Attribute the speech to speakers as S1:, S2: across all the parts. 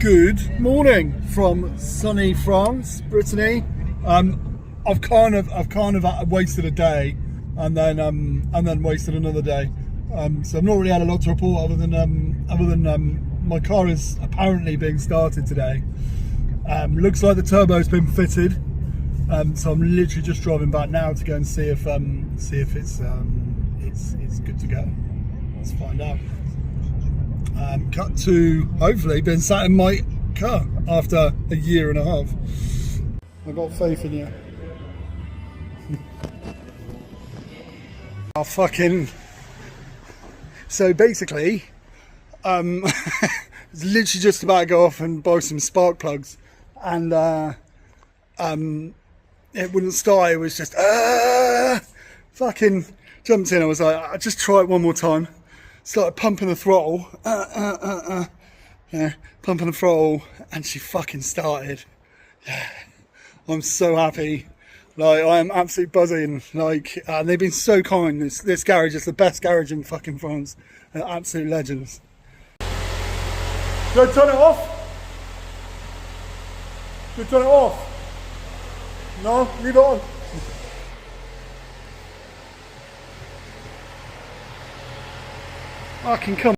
S1: Good morning from sunny France, Brittany. I've kind of wasted a day, and then wasted another day. So I've not really had a lot to report other than my car is apparently being started today. Looks like the turbo's been fitted. So I'm literally just driving back now to go and see if it's good to go. Let's find out. Cut to hopefully being sat in my car after a year and a half. I've got faith in you. So basically, it's literally just about to go off and buy some spark plugs, and it wouldn't start. It was just fucking jumped in. I was like, I'll just try it one more time. Started pumping the throttle, yeah, pumping the throttle, and she fucking started. Yeah, I'm so happy. Like, I am absolutely buzzing. Like, they've been so kind. This garage is the best garage in fucking France. They're absolute legends. Should I turn it off? Should I turn it off? No, leave it on. I can come.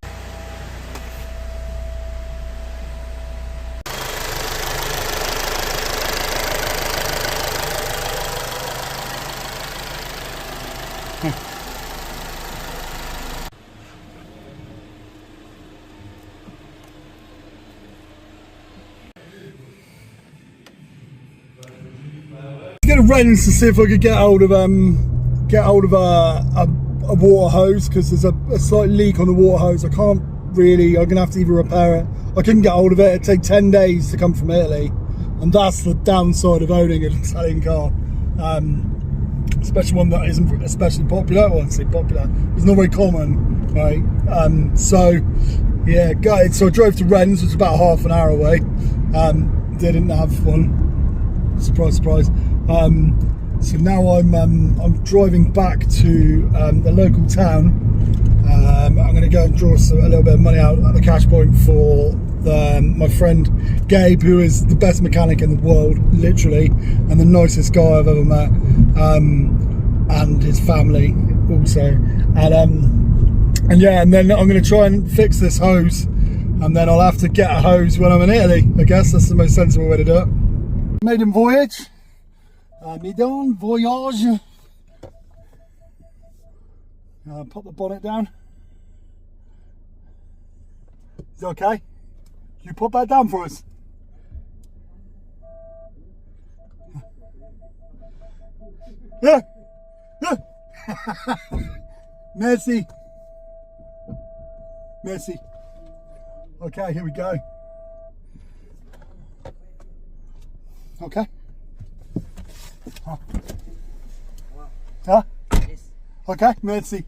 S1: Get a wrench to see if I could get hold of a water hose, because there's a slight leak on the water hose. I'm gonna have to either repair it. I couldn't get hold of it. It'd take 10 days to come from Italy, and that's the downside of owning an Italian car, especially one that isn't especially popular. Well, I'd say popular, it's not very common, right? So yeah, guys, so I drove to Rennes, which is about half an hour away. They didn't have one, surprise surprise. So now I'm driving back to the local town. I'm going to go and draw a little bit of money out at the cash point for my friend Gabe, who is the best mechanic in the world, literally, and the nicest guy I've ever met, and his family also. And yeah, and then I'm going to try and fix this hose, and then I'll have to get a hose when I'm in Italy. I guess that's the most sensible way to do it. Maiden voyage. Maiden voyage. Pop the bonnet down. Is it okay? You put that down for us. Yeah. Yeah. Merci. Merci. Okay, here we go. Okay. Huh? Yes. Okay, merci.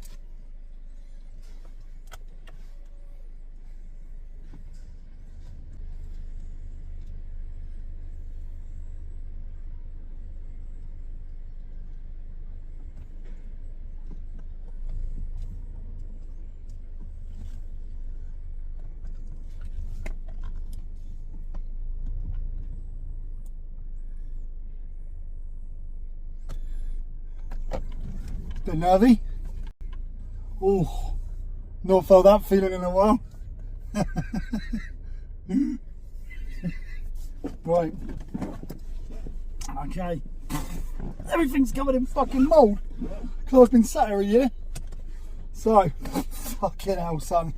S1: Bit nervy. Oh, not felt that feeling in a while. Right. Okay. Everything's covered in fucking mould. Car's been sat here a year. So, fucking hell, son.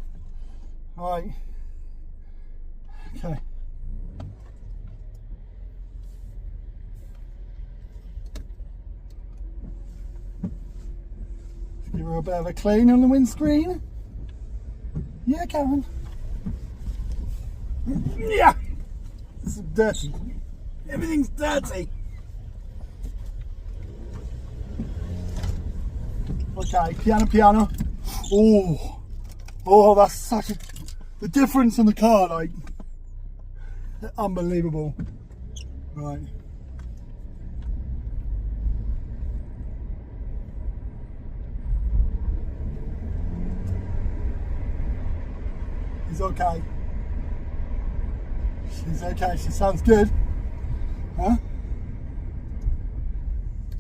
S1: Right. Okay. Give her a bit of a clean on the windscreen. Yeah, Karen. Yeah. This is dirty. Everything's dirty. Okay, piano. Oh, that's such the difference in the car, like, unbelievable. Right. It's okay. She's okay, she sounds good. Huh?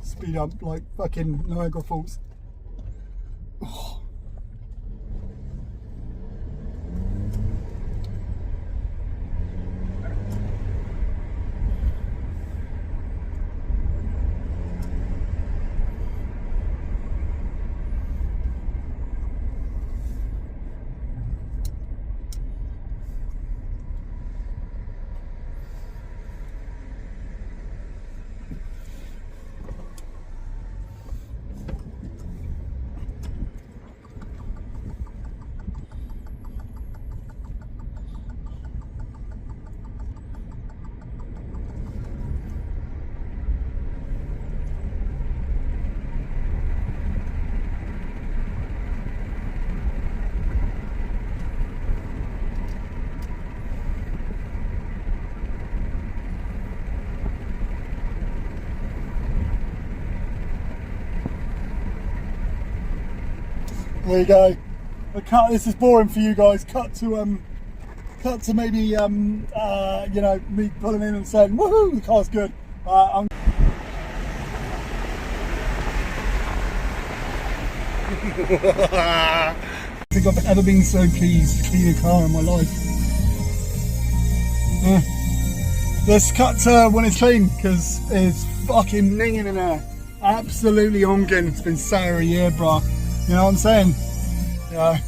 S1: Speed up like fucking Niagara Falls. Oh. There you go. This is boring for you guys. Cut to maybe you know, me pulling in and saying, "Woohoo! The car's good." I think I've ever been so pleased to clean a car in my life. Let's cut to when it's clean because it's fucking minging in there. Absolutely honking. It's been sour a year, bro. You know what I'm saying? Yeah.